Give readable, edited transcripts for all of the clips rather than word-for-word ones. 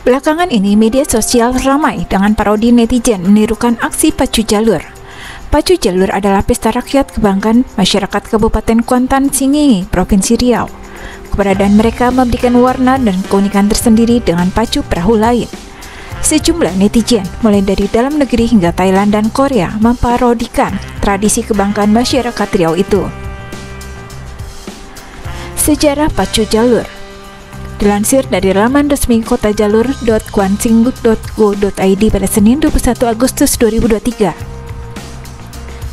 Belakangan ini media sosial ramai dengan parodi netizen menirukan aksi pacu jalur. Pacu jalur adalah pesta rakyat kebanggaan masyarakat Kabupaten Kuantan, Singingi, Provinsi Riau. Keberadaan mereka memberikan warna dan keunikan tersendiri dengan pacu perahu lain. Sejumlah netizen, mulai dari dalam negeri hingga Thailand dan Korea, memparodikan tradisi kebanggaan masyarakat Riau itu. Sejarah pacu jalur. Dilansir dari laman resmi kotajalur.kuantsing.go.id pada Senin 21 Agustus 2023.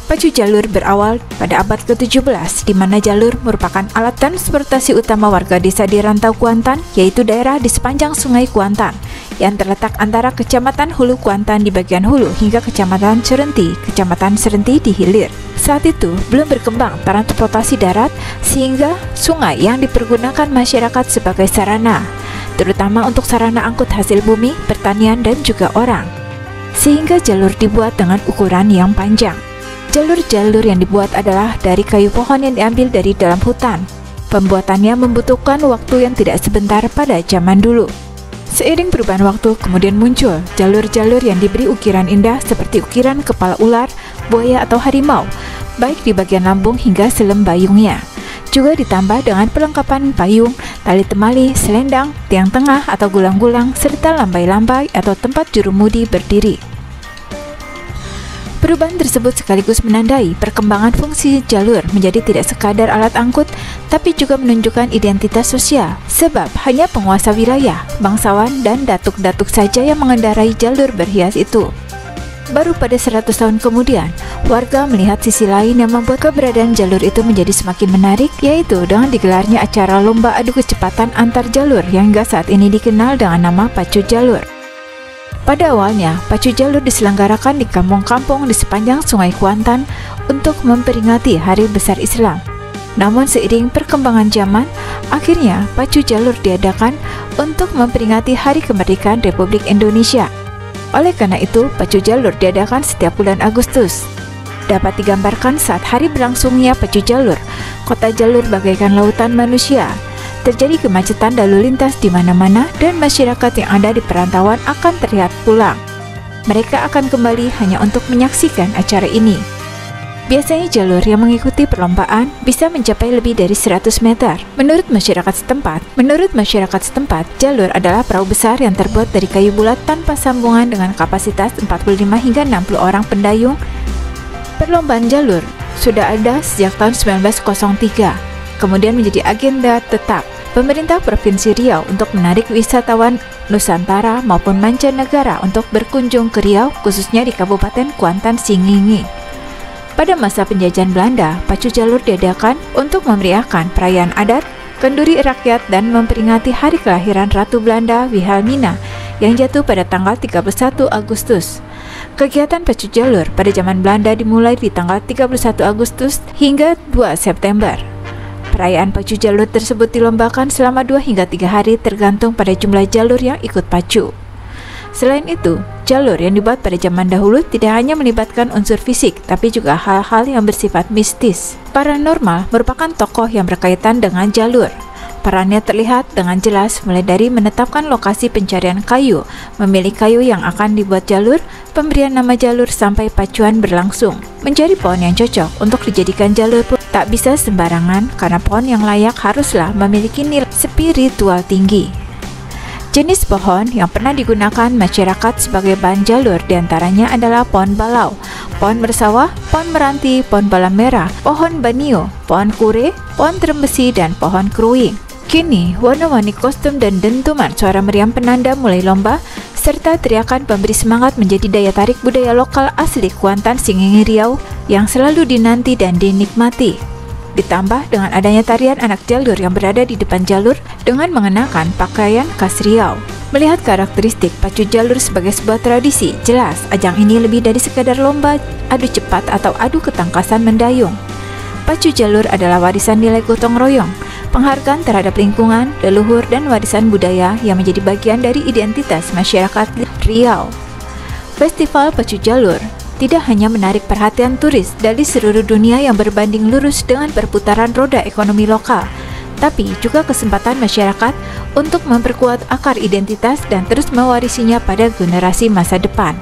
Pacu jalur berawal pada abad ke-17, di mana jalur merupakan alat transportasi utama warga desa di rantau Kuantan, yaitu daerah di sepanjang Sungai Kuantan, yang terletak antara Kecamatan Hulu Kuantan di bagian hulu hingga Kecamatan Serenti di hilir. Saat itu belum berkembang transportasi darat, sehingga sungai yang dipergunakan masyarakat sebagai sarana, terutama untuk sarana angkut hasil bumi, pertanian, dan juga orang. Sehingga jalur dibuat dengan ukuran yang panjang. Jalur-jalur yang dibuat adalah dari kayu pohon yang diambil dari dalam hutan. Pembuatannya membutuhkan waktu yang tidak sebentar pada zaman dulu. Seiring perubahan waktu, kemudian muncul jalur-jalur yang diberi ukiran indah seperti ukiran kepala ular, buaya, atau harimau, baik di bagian lambung hingga selembayungnya. Juga ditambah dengan perlengkapan payung, tali temali, selendang, tiang tengah atau gulang-gulang, serta lambai-lambai atau tempat jurumudi berdiri. Perubahan tersebut sekaligus menandai perkembangan fungsi jalur menjadi tidak sekadar alat angkut, tapi juga menunjukkan identitas sosial, sebab hanya penguasa wilayah, bangsawan, dan datuk-datuk saja yang mengendarai jalur berhias itu. Baru pada 100 tahun kemudian, warga melihat sisi lain yang membuat keberadaan jalur itu menjadi semakin menarik, yaitu dengan digelarnya acara lomba adu kecepatan antar jalur yang hingga saat ini dikenal dengan nama pacu jalur. Pada awalnya, pacu jalur diselenggarakan di kampung-kampung di sepanjang Sungai Kuantan untuk memperingati Hari Besar Islam. Namun seiring perkembangan zaman, akhirnya pacu jalur diadakan untuk memperingati Hari Kemerdekaan Republik Indonesia. Oleh karena itu, pacu jalur diadakan setiap bulan Agustus. Dapat digambarkan saat hari berlangsungnya pacu jalur, kota jalur bagaikan lautan manusia. Terjadi kemacetan lalu lintas di mana-mana dan masyarakat yang ada di perantauan akan terlihat pulang. Mereka akan kembali hanya untuk menyaksikan acara ini. Biasanya jalur yang mengikuti perlombaan bisa mencapai lebih dari 100 meter. Menurut masyarakat setempat, jalur adalah perahu besar yang terbuat dari kayu bulat tanpa sambungan dengan kapasitas 45 hingga 60 orang pendayung. Perlombaan jalur sudah ada sejak tahun 1903. Kemudian menjadi agenda tetap pemerintah Provinsi Riau untuk menarik wisatawan Nusantara maupun mancanegara untuk berkunjung ke Riau, khususnya di Kabupaten Kuantan, Singingi. Pada masa penjajahan Belanda, pacu jalur diadakan untuk memeriahkan perayaan adat, kenduri rakyat, dan memperingati hari kelahiran Ratu Belanda Wilhelmina yang jatuh pada tanggal 31 Agustus. Kegiatan pacu jalur pada zaman Belanda dimulai di tanggal 31 Agustus hingga 2 September. Perayaan pacu jalur tersebut dilombakan selama 2 hingga 3 hari tergantung pada jumlah jalur yang ikut pacu. Selain itu, jalur yang dibuat pada zaman dahulu tidak hanya melibatkan unsur fisik, tapi juga hal-hal yang bersifat mistis. Paranormal merupakan tokoh yang berkaitan dengan jalur. Perannya terlihat dengan jelas mulai dari menetapkan lokasi pencarian kayu, memilih kayu yang akan dibuat jalur, pemberian nama jalur, sampai pacuan berlangsung. Mencari pohon yang cocok untuk dijadikan jalur pun tak bisa sembarangan, karena pohon yang layak haruslah memiliki nilai spiritual tinggi. Jenis pohon yang pernah digunakan masyarakat sebagai bahan jalur diantaranya adalah pohon balau, pohon bersawah, pohon meranti, pohon bala merah, pohon banio, pohon kure, pohon trembesi, dan pohon keruing. Kini, warna-warni kostum dan dentuman suara meriam penanda mulai lomba, serta teriakan pemberi semangat menjadi daya tarik budaya lokal asli Kuantan, Singingi, Riau yang selalu dinanti dan dinikmati. Ditambah dengan adanya tarian anak jalur yang berada di depan jalur dengan mengenakan pakaian khas Riau. Melihat karakteristik pacu jalur sebagai sebuah tradisi, jelas ajang ini lebih dari sekadar lomba adu cepat atau adu ketangkasan mendayung. Pacu jalur adalah warisan nilai gotong royong, penghargaan terhadap lingkungan, leluhur, dan warisan budaya yang menjadi bagian dari identitas masyarakat Riau. Festival pacu jalur tidak hanya menarik perhatian turis dari seluruh dunia yang berbanding lurus dengan perputaran roda ekonomi lokal, tapi juga kesempatan masyarakat untuk memperkuat akar identitas dan terus mewarisinya pada generasi masa depan.